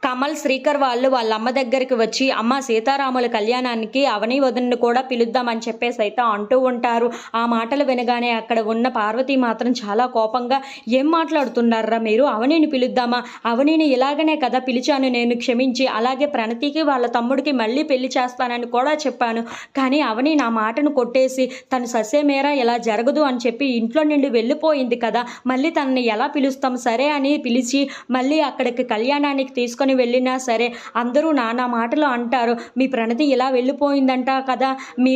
కమల్, శ్రీకర్ వాళ్ళు వాళ్ళ అమ్మ దగ్గరికి వచ్చి, అమ్మ సీతారాముల కళ్యాణానికి అవని వదినని కూడా పిలుద్దామని చెప్పేసైతే అంటూ ఉంటారు. ఆ మాటలు వినగానే అక్కడ ఉన్న పార్వతి మాత్రం చాలా కోపంగా, ఏం మాట్లాడుతున్నారా మీరు? అవనిని పిలుద్దామా? అవనిని ఇలాగనే కదా పిలిచాను నేను, క్షమించి. అలాగే ప్రణతికి వాళ్ళ తమ్ముడికి మళ్ళీ పెళ్లి చేస్తానని కూడా చెప్పాను. కానీ అవని నా మాటను కొట్టేసి తను ససేమేరా ఇలా జరగదు అని చెప్పి ఇంట్లో నుండి వెళ్ళిపోయింది కదా, మళ్ళీ తనని ఎలా పిలుస్తాం? సరే అని పిలిచి మళ్ళీ అక్కడికి కళ్యాణానికి తీసుకొని వెళ్ళినా సరే అందరూ నానా మాటలు అంటారు. మీ ప్రణతి ఇలా వెళ్ళిపోయిందంట కదా, మీ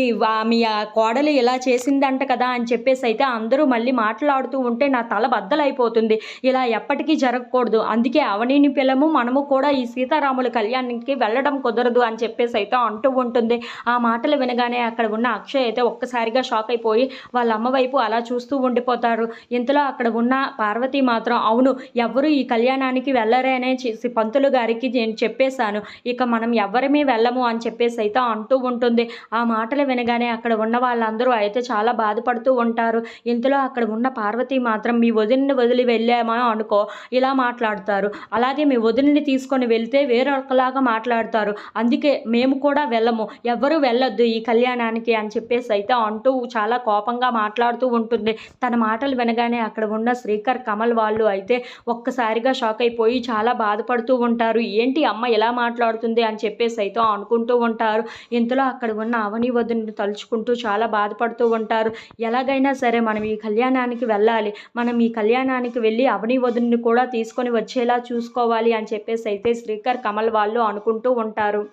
కోడలు ఇలా చేసిందంట కదా అని చెప్పేసి అయితే అందరూ మళ్ళీ మాట్లాడుతూ ఉంటే నా తల బద్దలైపోతుంది. ఇలా ఎప్పటికీ జరగకూడదు. అందుకే అవనిని పిలము, మనము కూడా ఈ సీతారాముల కళ్యాణానికి వెళ్ళడం కుదరదు అని చెప్పేసి అయితే అంటూ ఉంటుంది. ఆ మాటలు వినగానే అక్కడ ఉన్న అక్షయ్ అయితే ఒక్కసారిగా షాక్ అయిపోయి వాళ్ళ అమ్మ వైపు అలా చూస్తూ ఉండిపోతారు. ఇంతలో అక్కడ ఉన్న పార్వతి మాత్రం, అవును ఎవ్వరూ ఈ కళ్యాణానికి వెళ్ళరే అనే పంతులు గారికి నేను చెప్పేశాను, ఇక మనం ఎవ్వరమే వెళ్ళము అని చెప్పేసి అయితే అంటూ ఉంటుంది. ఆ మాటలు వినగానే అక్కడ ఉన్న వాళ్ళందరూ అయితే చాలా బాధపడుతూ ఉంటారు. ఇంతలో అక్కడ ఉన్న పార్వతి మాత్రం, మీ వదిలిని వదిలి వెళ్ళామో అనుకో ఇలా మాట్లాడతారు, అలాగే మీ వదిలిని తీసుకొని వెళ్తే వేరొకలాగా మాట్లాడతారు, అందుకే మేము కూడా వెళ్ళము, ఎవ్వరూ వెళ్ళొద్దు ఈ కళ్యాణానికి అని చెప్పేసి అయితే అంటూ చాలా కోపంగా మాట్లాడుతూ ఉంటుంది. తన మాటలు వినగానే అక్కడ ఉన్న శ్రీకర్, కమల్ వాళ్ళు అయితే ఒక్కసారిగా షాక్ అయిపోయి చాలా బాధపడుతూ ఉంటారు. ఏంటి అమ్మ ఎలా మాట్లాడుతుంది అని చెప్పేసి అయితే అనుకుంటూ ఉంటారు. ఇంతలో అక్కడ ఉన్న అవని వదినని తలుచుకుంటూ చాలా బాధపడుతూ ఉంటారు. ఎలాగైనా సరే మనం ఈ కళ్యాణానికి వెళ్ళాలి, మనం ఈ కళ్యాణానికి వెళ్ళి అవని వదినని కూడా తీసుకొని వచ్చేలా చూసుకోవాలి అని చెప్పేసి అయితే శ్రీకర్, కమల్ వాళ్ళు అనుకుంటూ ఉంటారు.